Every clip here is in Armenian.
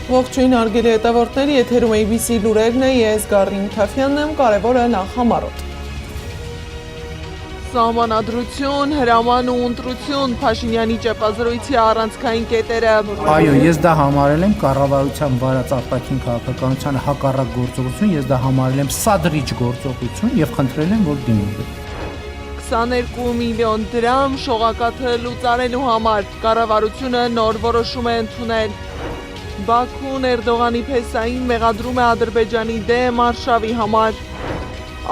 Ողջույն հարգելի հետևորդներ, եթերում ABC լուրերն է, ես Գառին Թաֆյանն եմ, կարևորը նախ համառոտ։ Սահմանադրություն, հրաման ու ընտրություն, Փաշինյանի ճեպազրույցի առանցքային կետերը։ Այո, ես դա համարել եմ կառավարության վարած արտաքին քաղաքականությանը հակառակ գործողություն, ես դա համարել եմ սադրիչ գործողություն եւ խնդրել եմ, որ դիմում 22 միլիոն դրամ շողակաթը լուծարելու համար կառավարությունը նոր որոշում է ընդունել։ Բաքուն Էրդողանի փեսային մեղադրում է Ադրբեջանի դեմ Արշավի համար։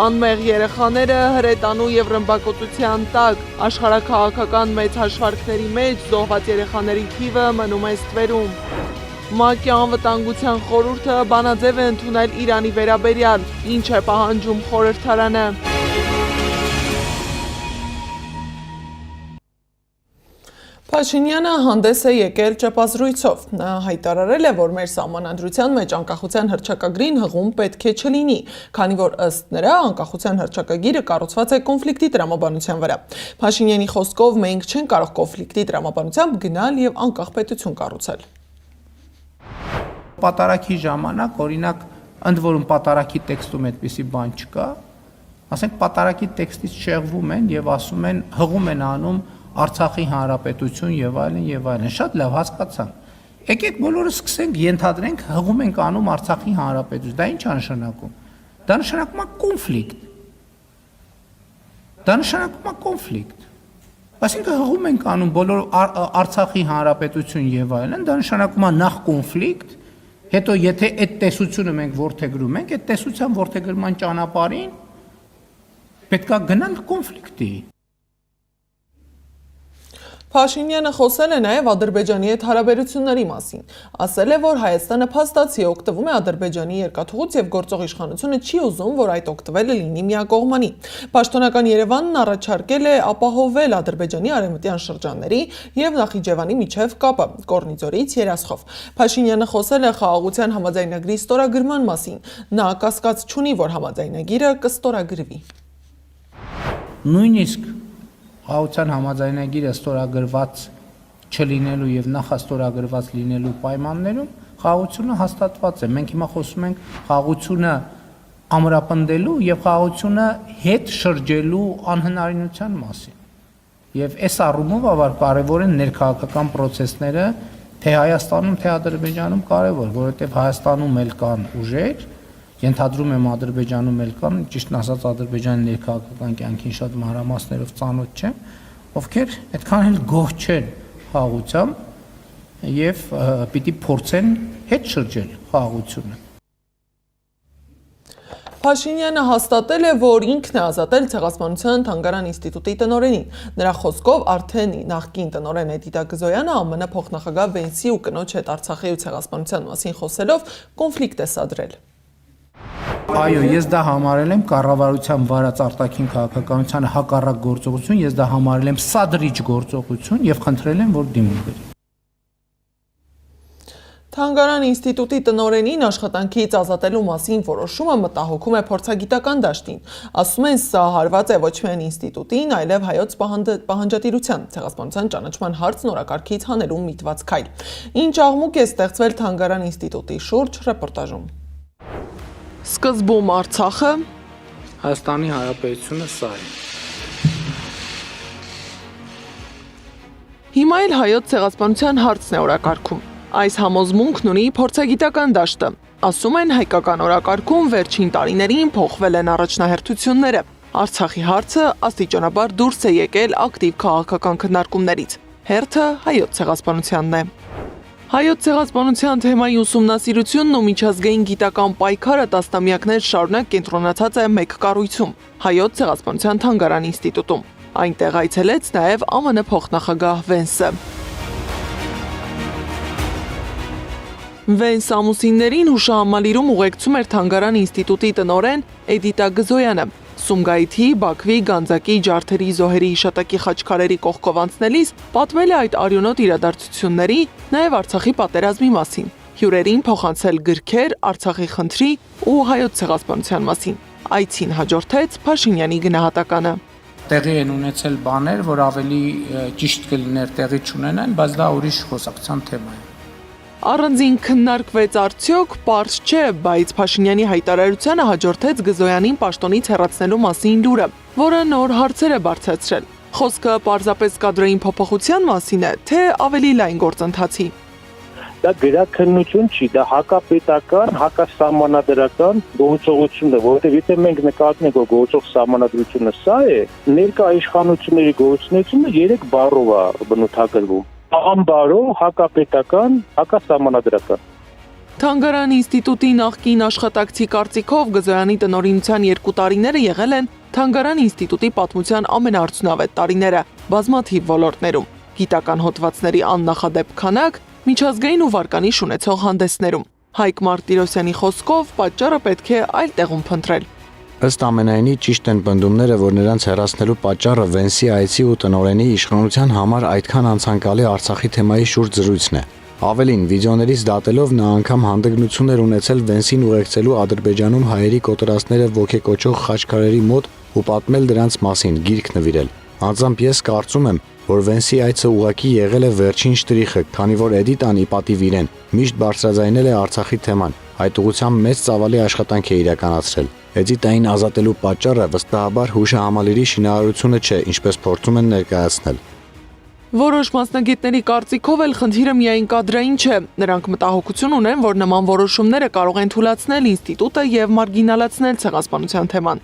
Անմեղ երեխաները հրետանու եւ ռմբակոծության տակ, աշխարհաքաղաքական մեծ հաշվարկների մեջ զոհված երեխաների թիվը մնում է ստվերում։ ՄԱԿ-ի անվտանգության խորհուրդը բանաձև է ընդունել Իրանի վերաբերյալ, ինչ է պահանջում խորհրդարանը։ Փաշինյանը հանդես է եկել ճեպազրույցով։ Նա հայտարարել է, որ մեր սահմանադրության մեջ անկախության հռչակագրին հղում պետք է չլինի, քանի որ ըստ նրա անկախության հռչակագիրը կառուցված է կոնֆլիկտի տրամաբանության վրա։ Փաշինյանի խոսքով մենք չենք կարող կոնֆլիկտի տրամաբանությամբ գնալ եւ անկախ պետություն կառուցել։ Պատարագի ժամանակ, օրինակ, ընդ որում պատարագի տեքստում այդպիսի բան չկա, ասենք պատարագի տեքստից շեղվում են եւ ասում են հղում են անում Արցախի հանրապետություն եւ այլն, շատ լավ հասկացանք։ Եկեք բոլորը սկսենք ենթադրենք հղում ենք անում Արցախի հանրապետություն։ Դա ինչ է նշանակում։ Դա նշանակում է կոնֆլիկտ։ Դա նշանակում է կոնֆլիկտ։ Այսինքն հղում ենք անում բոլոր Արցախի հանրապետություն եւ այլն, դա նշանակում է նախ կոնֆլիկտ, հետո եթե այդ տեսությունը մենք ворթեգրում ենք, այդ տեսության ворթեգրման ճանապարհին պետքա գնանք կոնֆլիկտի։ Փաշինյանը խոսել է նաև Ադրբեջանի հետ հարաբերությունների մասին։ Ասել է, որ Հայաստանը փաստացի օգտվում է Ադրբեջանի երկաթուղուց եւ գործող իշխանությունը չի ուզում, որ այդ օգտվելը լինի միակողմանի։ Պաշտոնական Երևանն առաջարկել է ապահովել Ադրբեջանի արևմտյան շրջանների եւ Նախիջևանի միջև կապը Կորնիձորից Երասխով։ Փաշինյանը խոսել է խաղաղության համաձայնագրի ստորագրման մասին։ Նա կասկած չունի, որ համաձայնագիրը կստորագրվի։ Նույնիսկ Խաղաղության համաձայնագիրը ստորագրված չլինելու եւ նախաստորագրված լինելու պայմաններում խաղաղությունը հաստատված է։ Մենք հիմա խոսում ենք խաղաղությունը ամրապնդելու եւ խաղաղությունը հետ շրջելու անհնարինության մասին։ Եվ այս առումով ավար կարեւոր են ներքաղաքական process-ները թե Հայաստանում, թե Ադրբեջանում կարեւոր, որովհետեւ Հայաստանում էլ կան ուժեր, ենթադրում եմ Ադրբեջանում էլ կան, ճիշտն ասած Ադրբեջանի ներքաղաքական կյանքին շատ մանրամասներով ծանոթ չեմ, ովքեր այդքան էլ գոհ չեն խաղաղությամբ եւ պիտի փորձեն հետ շրջել խաղաղությունը։ Փաշինյանը հաստատել է, որ ինքն է ազատել Ցեղասպանության Թանգարան ինստիտուտի տնօրենին։ Նրա խոսքով արդեն նախկին տնօրեն Էդիտա Գզոյանը ԱՄՆ փոխնախագահ Վենսի ու կնոջ հետ Արցախի ու Ցեղասպանության մասին խոսելով կոնֆլիկտ է սադրել։ Այո, ես դա համարել եմ կառավարության վարած արտաքին քաղաքականությանը հակառակ գործողություն, ես դա համարել եմ սադրիչ գործողություն եւ խնդրել եմ, որ դիմում բերի։ Թանգարան ինստիտուտի տնօրենին աշխատանքից ազատելու մասին որոշումը մտահոգում է փորձագիտական դաշտին։ Ասում են, սա հարված է ոչ միայն ինստիտուտին, այլև հայոց պահանջատիրության, ցեղասպանության ճանաչման հարցն օրակարգից հանելու միտված քայլ։ Ինչ աղմուկ է ստեղծվել Թանգարան ինստիտուտի շուրջ ռեպորտաժում։ Սկզբում Արցախը, Հայաստանի Հանրապետությունը սա է։ Հիմա էլ հայոց ցեղասպանության հարցն է օրակարգում։ Այս համոզմունքն ունի փորձագիտական դաշտը։ Ասում են, հայկական օրակարգում վերջին տարիներին փոխվել են առաջնահերթությունները։ Արցախի հարցը աստիճանաբար դուրս է եկել ակտիվ քաղաքական քննարկումներից։ Հերթը հայոց ցեղասպանությանն է։ Հայոց ցեղասպանության թեմայի ուսումնասիրությունն ու միջազգային գիտական պայքարը տասնամյակներ շարունակ կենտրոնացած է մեկ կառույցում՝ Հայոց ցեղասպանության Թանգարան ինստիտուտում։ Այնտեղ այցելեց նաև ԱՄՆ փոխնախագահ Վենսը։ Վենս ամուսիններին հուշահամալիրում ուղեկցում էր Թանգարան ինստիտուտի տնօրեն Էդիտա Գզոյանը։ Սումգայիթի, Բաքվի, Գանձակի, Ջարդերի զոհերի հիշատակի խաչքարերի կողքով անցնելիս պատմել է այդ արյունոտ իրադարձությունների, նաև Արցախի պատերազմի մասին։ Հյուրերին փոխանցել գրքեր Արցախի խնդրի ու հայոց ցեղասպանության մասին։ Այցին հաջորդեց Փաշինյանի գնահատականը։ Տեղի են ունեցել բաներ, որ ավելի ճիշտ կլիներ տեղի չունենան, բայց դա ուրիշ խոսակցության թեմա է։ Առանձին քննարկվեց արդյոք, պարզ չէ, բայց Փաշինյանի հայտարարությանը հաջորդեց Գզոյանին պաշտոնից հեռացնելու մասին լուրը, որը նոր հարցեր է բարձրացրել։ Խոսքը պարզապես կադրային փոփոխության մասին է, թե ավելի լայն գործընթացի։ Դա գրաքննություն չի, դա հակապետական, հակասահմանադրական գործողություն է, որովհետև եթե մենք նկատենք, որ գործող սահմանադրությունը սա է, ներկա իշխանությունների գործունեությունը 3 բառով է բնութագրվում. անբարո, հակապետական, հակասահմանադրական։ Թանգարան ինստիտուտի նախկին աշխատակցի կարծիքով Գզոյանի տնօրինության 2 տարիները եղել են Թանգարան ինստիտուտի պատմության ամենաարդյունավետ տարիները բազմաթիվ ոլորտներում, գիտական հոդվածների աննախադեպ քանակ, միջազգային ու վարկանիշ ունեցող հանդեսներում։ Հայկ Մարտիրոսյանի խոսքով պատճառը պետք է այլ տեղում փնտրել։ Ըստ ամենայնի ճիշտ են պնդումները, որ նրանց հեռացնելու պատճառը Վենսի այցի ու տնօրենի իշխանության համար այդքան անցանկալի Արցախի թեմայի շուրջ զրույցն է։ Ավելին, վիդեոներից դատելով նա անգամ հանդգնություն էր ունեցել Վենսին ուղեկցելու Ադրբեջանում հայերի կոտորածները ոգեկոչող խաչքարերի մոտ ու պատմել դրանց մասին, գիրք նվիրել։ Անձամբ ես կարծում եմ, որ Վենսի այցը ուղղակի եղել է վերջին շտրիխը, քանի որ Էդիտան ի պատիվ իրեն միշտ բարձրաձայնել է Արցախի թեման, այդ ուղղությամբ մեծ ծավալի աշխատանք է իրականացրել։ Էդիտային ազատելու պատճառը վստահաբար հուշահամալիրի շինարարությունը չէ, ինչպես փորձում են ներկայացնել։ Որոշ մասնագետների կարծիքով էլ խնդիրը միայն կադրային չէ, նրանք մտահոգություն ունեն, որ նման որոշումները կարող են թուլացնել ինստիտուտը եւ մարգինալացնել ցեղասպանության թեման։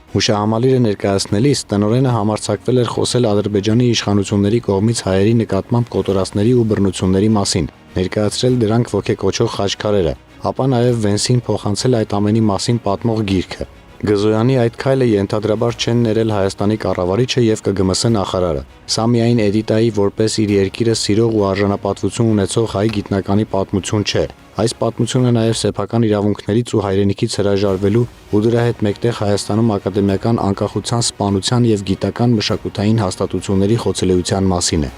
Հուշահամալիրը ներկայացնելիս տնօրենը համարձակվել էր խոսել Ադրբեջանի իշխանությունների կողմից հայերի նկատմամբ կոտորածների ու բռնությունների մասին, ներկայացրել դրանք ոգեկոչող խաչքարերը, ապա նաև Վենսին փոխանցել այդ ամենի մասին պատմող գիրքը։ Գզոյանի այդ քայլը ենթադրաբար չեն ներել Հայաստանի կառավարիչը եւ ԿԳՄՍ նախարարը։ Սա միայն Էդիտայի որպես իր երկիրը սիրող ու արժանապատվություն ունեցող հայ գիտնականի պատմություն չէ։ Այս պատմությունը նաև սեփական իրավունքներից ու հայրենիքից հրաժարվելու ու դրա հետ մեկտեղ Հայաստանում ակադեմիական անկախության, սպանության եւ գիտական մշակութային հաստատությունների խոցելիության մասին է։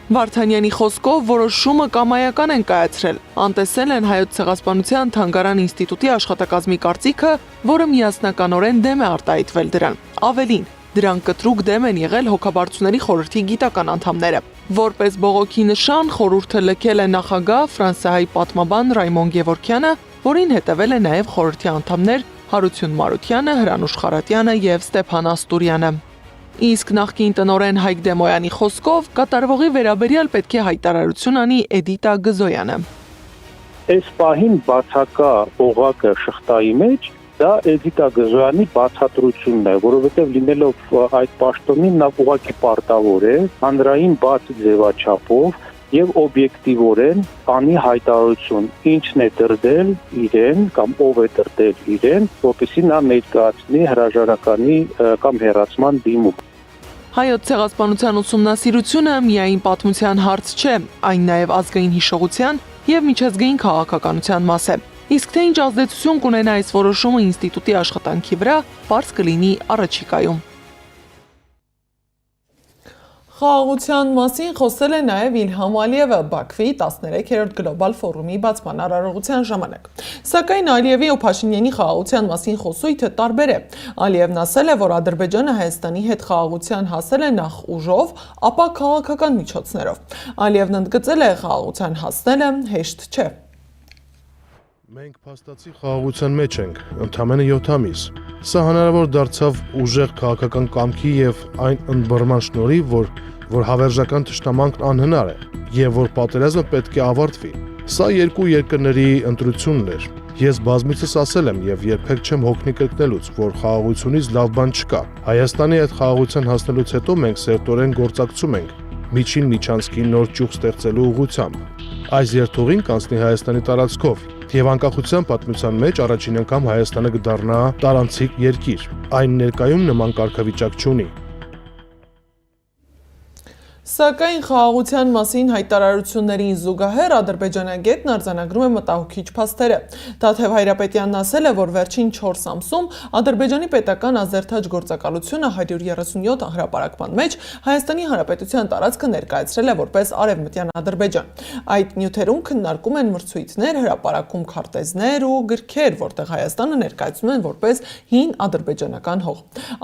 Վարդանյանի խոսքով որոշումը կամայական են կայացրել, անտեսել են Հայոց ցեղասպանության Թանգարան ինստիտուտի աշխատակազմի կարծիքը, որը միասնականորեն դեմ է արտահայտվել դրան։ Ավելին, դրան կտրուկ դեմ են եղել հոգաբարձուների խորհրդի գիտական անդամները։ Որպես բողոքի նշան խորհուրդը լքել է նախագահ ֆրանսիայի պատմաբան Ռայմոն Գևորգյանը, որին հետևել է նաև խորհրդի անդամներ Հարություն Մարությանը, Հրանուշ Խարատյանը եւ Ստեփան Աստուրյանը։ Իսկ նախկին տնօրեն Հայկ Դեմոյանի խոսքով կատարվողի վերաբերյալ պետք է հայտարարություն անի Էդիտա Գզոյանը։ Այս պահին բացակա օղակը շղթայի մեջ դա Էդիտա Գզոյանի բացատրությունն է, որովհետև լինելով այդ պաշտոնին նա ուղղակի պարտավոր է հանրային բաց ձևաչափով եւ օբյեկտիվորեն անի հայտարարություն, ինչն է դրդել իրեն կամ ով է դրդել իրեն, որպեսզի նա ներկայացնի հրաժարականի կամ հեռացման դիմում։ Հայոց ցեղասպանության ուսումնասիրությունը միայն պատմության հարց չէ, այն նաև ազգային հիշողության եւ միջազգային քաղաքականության մաս է։ Իսկ թե ինչ ազդեցություն կունենա այս որոշումը ինստիտուտի աշխատանքի վրա, պարզ կլինի առաջիկայում։ Խաղաղության մասին խոսել է նաև Իլհամ Ալիևը Բաքվի 13-րդ գլոբալ ֆորումի բացման արարողության ժամանակ։ Սակայն Ալիևի ու Փաշինյանի խաղաղության մասին խոսույթը տարբեր է։ Ալիևն ասել է, որ Ադրբեջանը Հայաստանի հետ խաղաղության հասել է նախ ուժով, ապա քաղաքական միջոցներով։ Ալիևն ընդգծել է, խաղաղության հասնելը հեշտ չէ։ Մենք փաստացի խաղաղության մեջ ենք, ընդամենը 7 ամիս։ Սա հնարավոր դարձավ ուժեղ քաղաքական կամքի եւ այն ընդբռնման շնորհիվ, որ հավերժական թշնամանքն անհնար է եւ որ պատերազմը պետք է ավարտվի։ Սա երկու երկրների ընտրությունն էր։ Ես բազմիցս ասել եմ եւ երբեք չեմ հոգնի կրկնելուց, որ խաղաղությունից լավ բան չկա։ Հայաստանի հետ խաղաղության հասնելուց հետո մենք սերտորեն գործակցում ենք միջին միջանցքի նոր ճյուղ ստեղծելու ուղղությամբ։ Այս երթուղին կանցնի Հայաստանի տարածքով եւ անկախության պատմության մեջ առաջին անգամ Հայաստանը կդառնա տարանցիկ երկիր։ Այն ներկայում նման կարգավիճակ չունի։ Սակայն խաղաղության մասին հայտարարություններին զուգահեռ ադրբեջանագետն արձանագրում է մտահոգիչ փաստերը։ Դաթև Հայրապետյանն ասել է, որ վերջին 4 ամսում Ադրբեջանի պետական ազերթաջ գործակալությունը 137 հրապարակման մեջ Հայաստանի Հանրապետության տարածքը ներկայացրել է որպես Արևմտյան Ադրբեջան։ Այդ նյութերում քննարկում են մրցույթներ, հրապարակում քարտեզներ ու գրքեր, որտեղ Հայաստանը ներկայացնում են որպես հին ադրբեջանական հող։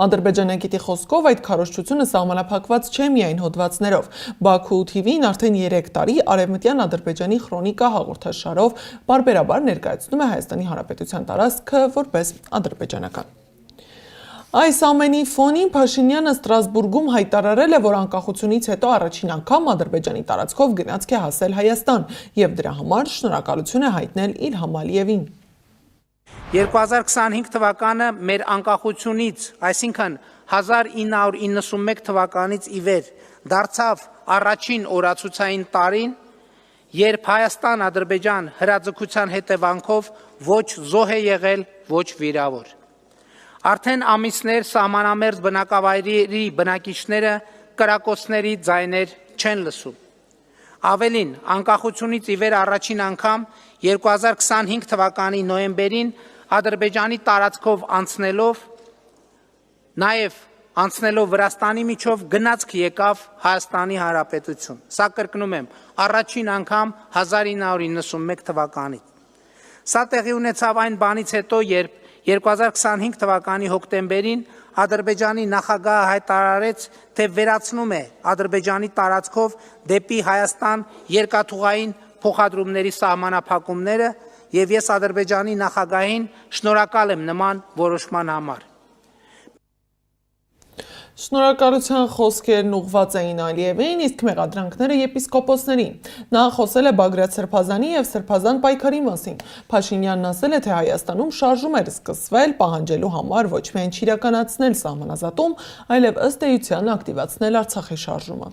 Ադրբեջանագետի խոսքով այդ քարոզչությունը սահմանափակված չէ միայն հոդվածներ լրագրողներով։ Բաքու TV-ն արդեն 3 տարի Արևմտյան Ադրբեջանի քրոնիկա հաղորդաշարով բարբերաբար ներկայացնում է Հայաստանի Հանրապետության տարածքը որպես ադրբեջանական։ Այս ամենի ֆոնին Փաշինյանը Ստրասբուրգում հայտարարել է, որ անկախությունից հետո առաջին անգամ Ադրբեջանի տարածքով գնացք է հասել Հայաստան եւ դրա համար շնորհակալություն է հայտնել Իլհամ Ալիևին։ 2025 թվականը մեր անկախությունից, այսինքն 1991 թվականից ի վեր դարձավ առաջին օրացուցային տարին, երբ Հայաստան-Ադրբեջան հրաձգության հետևանքով ոչ զոհ է եղել, ոչ վիրավոր։ Արդեն ամիսներ սահմանամերձ բնակավայրերի բնակիչները կրակոցների ձայներ չեն լսում։ Ավելին, անկախությունից ի վեր առաջին անգամ 2025 թվականի նոյեմբերին Ադրբեջանի տարածքով անցնելով, նաև անցնելով Վրաստանի միջով գնացք եկավ Հայաստանի Հանրապետություն։ Սա կրկնում եմ, առաջին անգամ 1991 թվականից։ Սա տեղի ունեցավ այն բանից հետո, երբ 2025 թվականի հոկտեմբերին Ադրբեջանի նախագահը հայտարարեց, թե վերացնում է Ադրբեջանի տարածքով դեպի Հայաստան երկաթուղային փոխադրումների սահմանափակումները եւ ես Ադրբեջանի նախագահին շնորհակալ եմ նման որոշման համար։ Շնորհակալության խոսքերն ուղղված էին Ալիևին, իսկ մեղադրանքները եպիսկոպոսներին։ Նա խոսել է Բագրատ Սրբազանի եւ Սրբազան պայքարի մասին։ Փաշինյանն ասել է, թե Հայաստանում շարժում էր սկսվել պահանջելու համար ոչ միայն չիրականացնել սահմանազատում, այլև ըստ էության ակտիվացնել Արցախի շարժումը։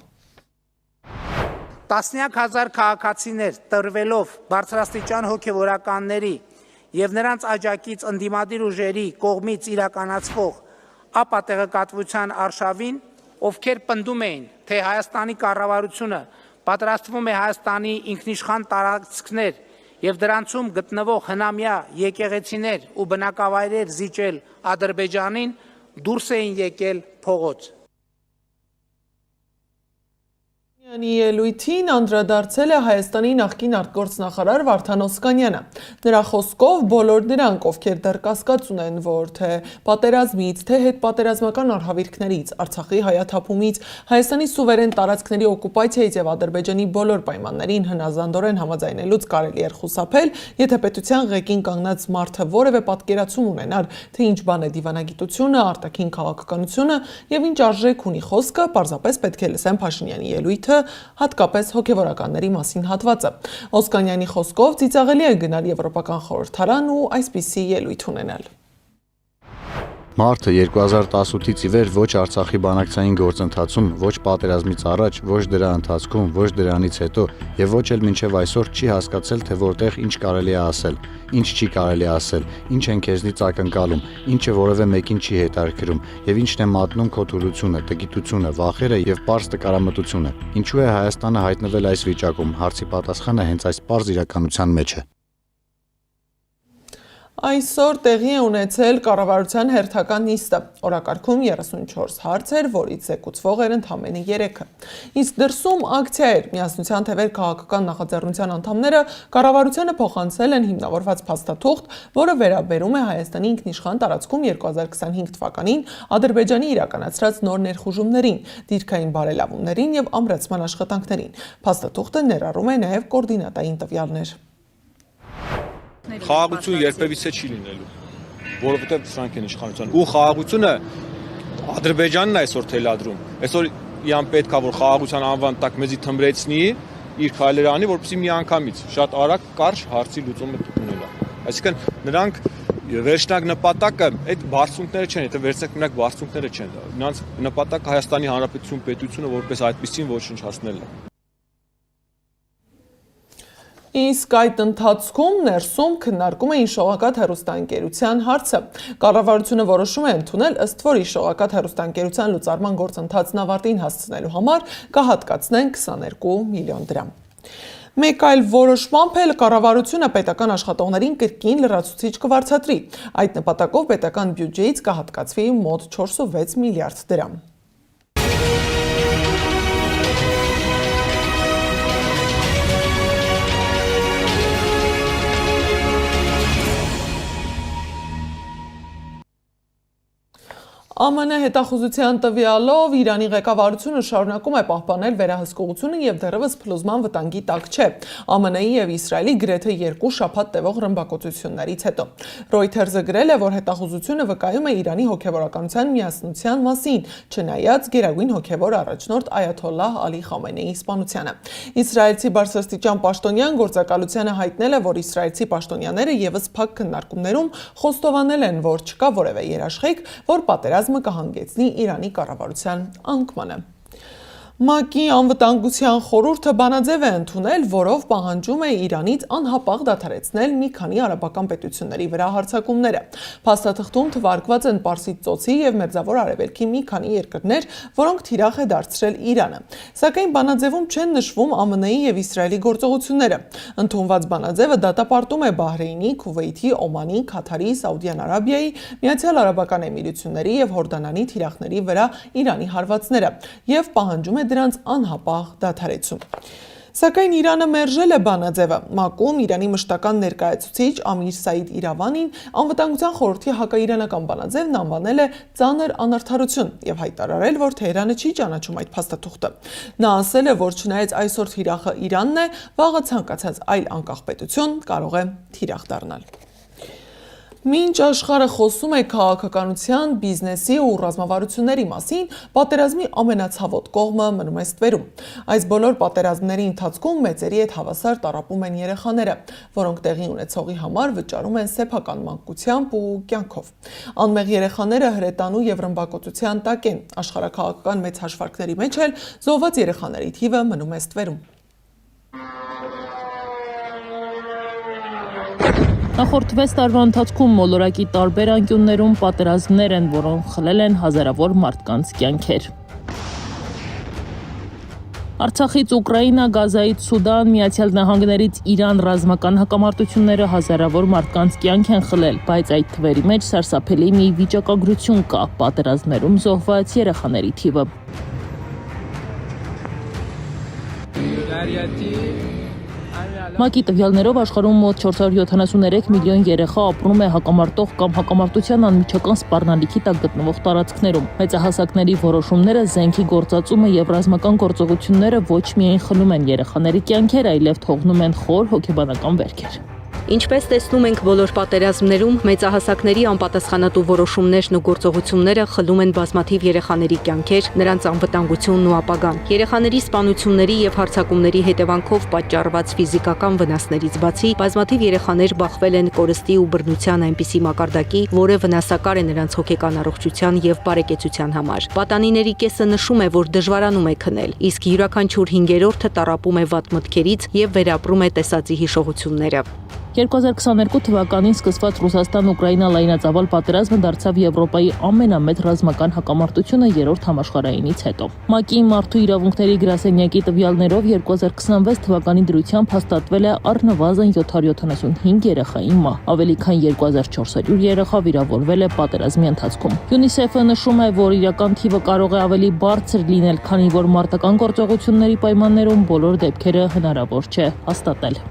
Տասնյակ հազար քաղաքացիներ տրվելով բարձրաստիճան հոգևորականների եւ նրանց աջակից ընդդիմադիր ուժերի կողմից իրականացվող ապատեղեկատվության արշավին, ովքեր պնդում էին, թե Հայաստանի կառավարությունը պատրաստվում է Հայաստանի ինքնիշխան տարածքներ եւ դրանցում գտնվող հնամյա եկեղեցիներ ու բնակավայրեր զիջել Ադրբեջանին, դուրս էին եկել փողոց։ Ելույթին անդրադարձել է Հայաստանի նախկին արտգործնախարար Վարդան Օսկանյանը։ Նրա խոսքով բոլոր նրանք, ովքեր դեռ կասկած ունեն, որ թե պատերազմից, թե հետպատերազմական արհավիրքներից, Արցախի հայաթափումից, Հայաստանի սուվերեն տարածքների օկուպացիայից եւ Ադրբեջանի բոլոր պայմաններին հնազանդորեն համաձայնելուց կարելի էր խուսափել, եթե պետության ղեկին կանգնած մարդը որևէ պատկերացում ունենար, թե ինչ բան է դիվանագիտությունը, արտաքին քաղաքականությունը եւ ինչ արժեք ունի խոսքը, պարզապես պետք է լսեն Փաշինյանի ելույթը, հատկապես հոգևորականների մասին հատվածը։ Օսկանյանի խոսքով ծիծաղելի է գնալ Եվրոպական խորհրդարան ու այսպիսի ելույթ ունենալ։ Մարտը 2018-ից ի վեր ոչ Արցախի բանակցային գործընթացում, ոչ պատերազմից առաջ, ոչ դրա ընթացքում, ոչ դրանից հետո եւ ոչ էլ մինչեւ այսօր չի հասկացել, թե որտեղ ինչ կարելի է ասել, ինչ չի կարելի ասել, ինչ են քեզնից ակնկալում, ինչը որևէ մեկին չի հետաքրքրում եւ ինչն է մատնում քո թուլությունը, տգիտությունը, վախերը եւ պարզ տկարամտությունը։ Ինչու է Հայաստանը հայտնվել այս վիճակում։ Հարցի պատասխանը հենց այս պարզ իրականության մեջ է։ Այսօր տեղի է ունեցել կառավարության հերթական նիստը։ Օրակարգում 34 հարց էր, որից զեկուցվող էր ընդամենը 3-ը։ Իսկ դրսում ակցիա էր։ Միասնության թևեր քաղաքական նախաձեռնության անդամները կառավարությանը փոխանցել են հիմնավորված փաստաթուղթ, որը վերաբերում է Հայաստանի ինքնիշխան տարածքում 2025 թվականին Ադրբեջանի իրականացրած նոր ներխուժումներին, դիրքային բարելավումներին եւ ամրացման աշխատանքներին։ Փաստաթուղթը ներառում է նաեւ կոորդինատային տվյալներ։ Խաղաղություն երբևիցե չի լինելու, որովհետև սրանք են իշխանության։ Ու խաղաղությունը Ադրբեջանն է այսօր թելադրում։ Այսօր իրան պետք է որ խաղաղության անվան տակ մեզի թմրեցնի, իր քայլերը անի, որպեսզի մի անգամից շատ արագ կարճ հարցի լուծումը ունենա։ Այսինքն նրանք վերջնակ նպատակը այդ բարձունքները չեն, եթե վերցնեք մենակ բարձունքները չեն։ Նրանց նպատակը Հայաստանի Հանրապետություն պետությունը որպես այդպեսին ոչնչացնելն է։ Իսկ այդ ընթացքում ներսում քննարկում էին շողակաթ հեռուստաընկերության հարցը։ Կառավարությունը որոշում է ընդունել, ըստ որի շողակաթ հեռուստաընկերության լուծարման գործընթացն ավարտին հասցնելու համար կհատկացնեն 22 միլիոն դրամ։ Մեկ այլ որոշմամբ էլ կառավարությունը պետական աշխատողներին կրկին լրացուցիչ կվարձատրի։ Այդ նպատակով պետական բյուջեից կհատկացվի մոտ 4.6 միլիարդ դրամ։ ԱՄՆ հետախուզության տվյալով Իրանի ղեկավարությունը շարունակում է պահպանել վերահսկողությունը եւ դեռևս փլուզման վտանգի տակ չէ։ ԱՄՆ-ի եւ Իսրայելի գրեթե 2 շաբաթ տևող ռմբակոծություններից հետո։ Reuters-ը գրել է, որ հետախուզությունը վկայում է Իրանի հոգեվորականության միասնության մասին, չնայած գերագույն հոգեվոր առաջնորդ Այաթոլլահ Ալի Խամենեիի սպանությանը։ Իսրայելցի բարձրաստիճան պաշտոնյան գործակալությանը հայտնել է, որ իսրայելցի պաշտոնյաները եւս փակ քննարկումներում խոստովանել են, որ չկա որևէ երաշխիք, որ պատերազմը կհանգեցնի Իրանի կառավարության անկմանը։ ՄԱԿ-ի անվտանգության խորհուրդը բանաձև է ընդունել, որով պահանջում է Իրանից անհապաղ դադարեցնել մի քանի արաբական պետությունների վրա հարձակումները։ Փաստաթղթում թվարկված են Պարսից ծոցի եւ Մերձավոր Արևելքի մի քանի երկրներ, որոնք թիրախ է դարձրել Իրանը։ Սակայն բանաձևում չեն նշվում ԱՄՆ-ի եւ Իսրայելի գործողությունները։ Ընդունված բանաձևը դատապարտում է Բահրեյնի, Քուվեյթի, Օմանի, Քաթարի, Սաուդյան Արաբիայի, Միացյալ Արաբական Էմիրությունների եւ Հորդանանի թիրախների վրա Իրանի հարվածները եւ պահանջում է դրանց անհապաղ դադարեցում։ Սակայն Իրանը մերժել է բանաձևը։ ՄԱԿ-ում Իրանի մշտական ներկայացուցիչ Ամիր Սայիդ Իրավանին անվտանգության խորհրդի հակաիրանական բանաձևն անվանել է ծանր անարդարություն եւ հայտարարել, որ Թեհրանը չի ճանաչում այդ փաստաթուղթը։ Նա ասել է, որ չնայած այսօր թիրախը Իրանն է, վաղը ցանկացած այլ անկախ պետություն կարող է թիրախ դառնալ։ Մինչ աշխարհը խոսում է քաղաքականության, բիզնեսի ու ռազմավարությունների մասին, պատերազմի ամենացավոտ կողմը մնում է ստվերում։ Այս բոլոր պատերազմների ընթացքում մեծերի հետ հավասար տառապում են երեխաները, որոնք տեղի ունեցողի համար վճարում են սեփական մանկությամբ ու կյանքով։ Անմեղ երեխաները հրետանու եւ ռմբակոծության տակ են։ Աշխարհաքաղաքական մեծ հաշվարկների մեջ էլ զոհված երեխաների թիվը մնում է ստվերում։ Նախորդ 6 տարվա ընթացքում մոլորակի տարբեր անկյուններում պատերազմներ են, որոնք խլել են հազարավոր մարդկանց կյանքեր։ Արցախից Ուկրաինա, Գազայից Սուդան, Միացյալ Նահանգներից Իրան ռազմական հակամարտությունները հազարավոր մարդկանց կյանք են խլել, բայց այդ թվերի մեջ սարսափելի մի վիճակագրություն կա՝ պատերազմներում զոհված երեխաների թիվը։ ՄԱԿ-ի տվյալներով աշխարհում մոտ 473 միլիոն երեխա ապրում է հակամարտող կամ հակամարտության անմիջական սպառնալիքի տակ գտնվող տարածքներում։ Մեծահասակների որոշումները, զենքի գործածումը եւ ռազմական գործողությունները ոչ միայն խլում են երեխաների կյանքեր, այլև թողնում են խոր հոգեբանական վերքեր։ Ինչպես տեսնում ենք բոլոր պատերազմներում, մեծահասակների անպատասխանատու որոշումներն ու գործողությունները խլում են բազմաթիվ երեխաների կյանքեր, նրանց անվտանգությունն ու ապագան։ Երեխաների սպանությունների եւ հարձակումների հետևանքով պատճառված ֆիզիկական վնասներից բացի, բազմաթիվ երեխաներ բախվել են կորստի ու բռնության այնպիսի մակարդակի, որը վնասակար է նրանց հոգեկան առողջության եւ բարեկեցության համար։ Պատանիների կեսը նշում է, որ դժվարանում է քնել, իսկ յուրաքանչյուր 5-րդը տառապում է վատ մտքերից եւ վերապրում է տեսածի հիշողությունները։ 2022 թվականին սկսված Ռուսաստան-Ուկրաինա լայնածավալ պատերազմը դարձավ Եվրոպայի ամենամեծ ռազմական հակամարտությունը 3-րդ համաշխարհայինից հետո։ ՄԱԿ-ի մարդու իրավունքների գրասենյակի տվյալներով 2026 թվականի դրությամբ հաստատվել է առնվազն 775 երեխայի մահ, ավելի քան 2400 երեխա վիրավորվել է պատերազմի ընթացքում։ ՅՈՒՆԻՍԵՖ-ը նշում է, որ իրական թիվը կարող է ավելի բարձր լինել, քանի որ մարտական գործողությունների պայմաններում բոլոր դեպքերը հնարավոր չէ հաստատել։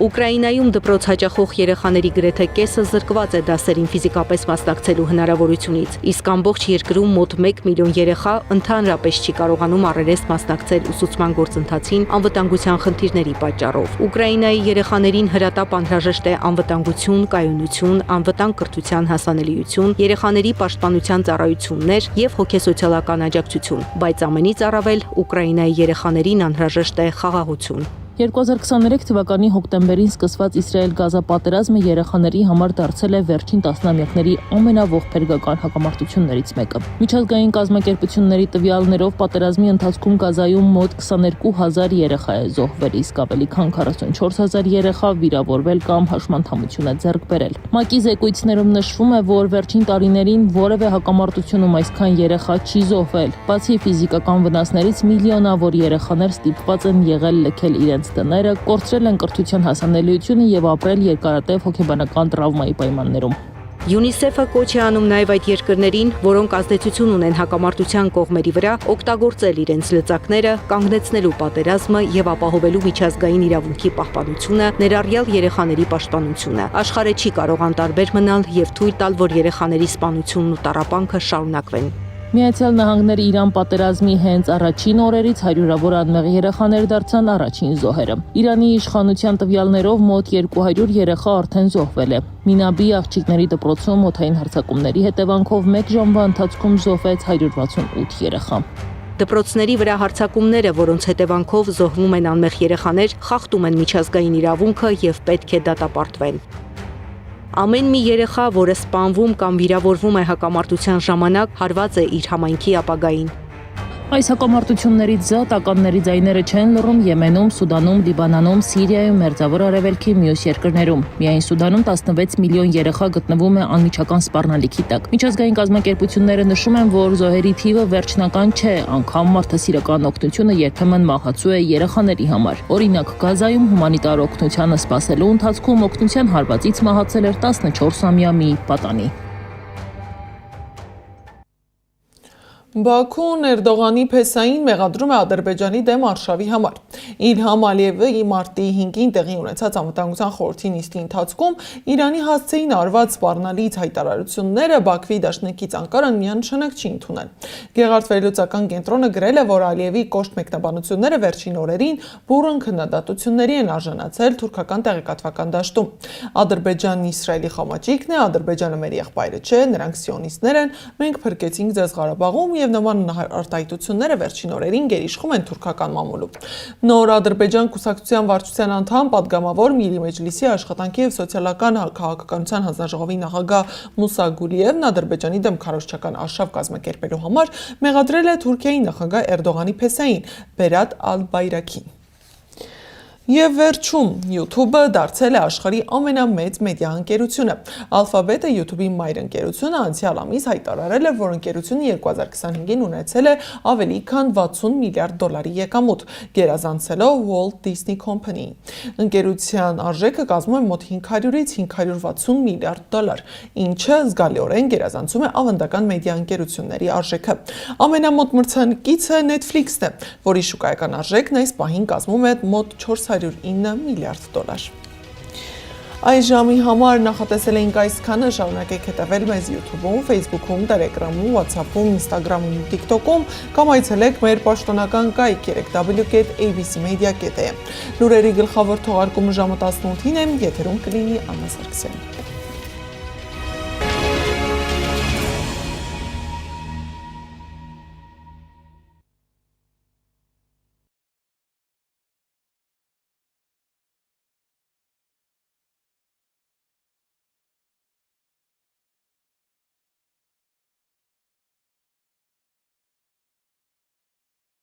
Ուկրաինայում դպրոց հաճախող երեխաների գրեթե կեսը զրկված է դասերին ֆիզիկապես մասնակցելու հնարավորությունից, իսկ ամբողջ երկրում մոտ 1 միլիոն երեխա ընդհանրապես չի կարողանում առերեստ մասնակցել ուսուցման գործընթացին անվտանգության խնդիրների պատճառով։ Ուկրաինայի երեխաներին հրատապ անհրաժեշտ է անվտանգություն, կայունություն, անվտանգ կրթության հասանելիություն, երեխաների պաշտպանության ծառայություններ եւ հոգեսոցիալական աջակցություն, բայց ամենից առավել Ուկրաինայի երեխաներին անհրաժեշտ է խաղաղություն։ 2023 թվականի հոկտեմբերին սկսված Իսրայել-Գազա պատերազմը երեխաների համար դարձել է վերջին տասնամյակների ամենաողբերգական հակամարտություններից մեկը։ Միջազգային կազմակերպությունների տվյալներով պատերազմի ընթացքում Գազայում մոտ 22000 երեխա է զոհվել, իսկ ավելի քան 44000 երեխա վիրավորվել կամ հաշմանդամություն է ձեռք բերել։ ՄԱԿ-ի զեկույցներում նշվում է, որ վերջին տարիներին որևէ հակամարտությունում այսքան երեխա չի զոհվել։ Բացի ֆիզիկական վնասներից, միլիոնավոր երեխաներ ստիպված են եղել լքել իրենց տները, կորցրել են կրթության հասանելիությունը եւ ապրել երկարատև հոգեբանական տրավմայի պայմաններում։ UNICEF-ը կոչ է անում նաև այդ երկրներին, որոնք ազդեցություն ունեն հակամարտության կողմերի վրա, օգտագործել իրենց լծակները, կանգնեցնելու պատերազմը եւ ապահովելու միջազգային իրավունքի պահպանությունը, ներառյալ երեխաների պաշտպանությունը։ Աշխարհը չի կարող անտարբեր մնալ եւ թույլ տալ, որ երեխաների սպանությունն ու տառապանքը շարունակվեն։ Միացյալ Նահանգները Իրան պատերազմի հենց առաջին օրերից հարյուրավոր անմեղ երեխաներ դարձան առաջին զոհերը։ Իրանի իշխանության տվյալներով մոտ 200 երեխա արդեն զոհվել է։ Մինաբի աղջիկների դպրոցում օդային հարձակումների հետևանքով 1 ժամվա ընթացքում զոհվեց 168 երեխա։ Դպրոցների վրա հարձակումները, որոնց հետևանքով զոհվում են անմեղ երեխաներ, խախտում են միջազգային իրավունքը եւ պետք է դատապարտվեն։ Ամեն մի երեխա, որը սպանվում կամ վիրավորվում է հակամարտության ժամանակ, հարված է իր համայնքի ապագային։ Այս հակամարտություններից զատ ականների ձայները չեն լռում Եմենում, Սուդանում, Լիբանանում, Սիրիայում, Մերձավոր Արևելքի մյուս երկրներում։ Միայն Սուդանում 16 միլիոն երեխա գտնվում է անմիջական սպառնալիքի տակ։ Միջազգային կազմակերպությունները նշում են, որ զոհերի թիվը վերջնական չէ, անգամ մարդասիրական օգնությունը երբեմն մահացու է երեխաների համար։ Օրինակ, Գազայում հումանիտար օգնությանը սպասելու ընթացքում օգնության հարվածից մահացել էր 14-ամյա մի պատանի։ Բաքուն Էրդողանի փեսային մեղադրում է Ադրբեջանի դեմ արշավի համար։ Իլհամ Ալիևը մարտի 5-ին տեղի ունեցած անվտանգության խորհրդի նիստի ընթացքում Իրանի հասցեին արված սպառնալից հայտարարությունները Բաքվի դաշնակից Անկարան միանշանակ չի ընդունել։ Գեղարդվերլուծական կենտրոնը գրել է, որ Ալիևի կոշտ մեկնաբանությունները վերջին օրերին բուռն քննադատությունների են արժանացել թուրքական տեղեկատվական դաշտում։ Ադրբեջանն Իսրայելի խամաճիկն է, Ադրբեջանը մեր եղբայրը չէ, նրանք սիոնիստներ են, մենք փրկեցինք ձեզ Ղարաբաղում եւ նման արտահայտությունները վերջին օրերին գերիշխում են թուրքական մամուլում։ Նոր Ադրբեջան կուսակցության վարչության անդամ, падգամավոր Միրի Մեջլիսի աշխատանքի եւ սոցիալական քաղաքականության հանձնաժողովի նախագահ Մուսա Գուլիևն Ադրբեջանի դեմ քարոզչական արշավ կազմակերպելու համար մեղադրել է Թուրքիայի նախագահ Էրդողանի փեսային Բերատ Ալ-Բայրաքին։ Եվ վերջում YouTube-ը դարձել է աշխարհի ամենամեծ մեդիա ընկերությունը։ Alphabet-ը YouTube-ի մայր ընկերությունը անցյալ ամիս հայտարարել է, որ ընկերությունը 2025-ին ունեցել է ավելի քան $60 միլիարդ եկամուտ, գերազանցելով Walt Disney Company-ին։ Ընկերության արժեքը կազմում է մոտ 500-ից 560 միլիարդ $, ինչը զգալիորեն գերազանցում է ավանդական մեդիա ընկերությունների արժեքը։ Ամենամոտ մրցանակիցը Netflix-ն է, որի շուկայական արժեքն այս պահին կազմում է մոտ $409 միլիարդ։ Այս ժամի համար նախատեսել էինք այսքանը, շարունակեք հետևել մեզ YouTube-ում, Facebook-ում, Telegram-ում, WhatsApp-ում, Instagram-ում ու TikTok-ում կամ այցելեք մեր պաշտոնական կայք www.abcmedia.am։ Լուրերի գլխավոր թողարկումը ժամը 18-ին է, եթերում կլինի Աննա Սարգսյանը։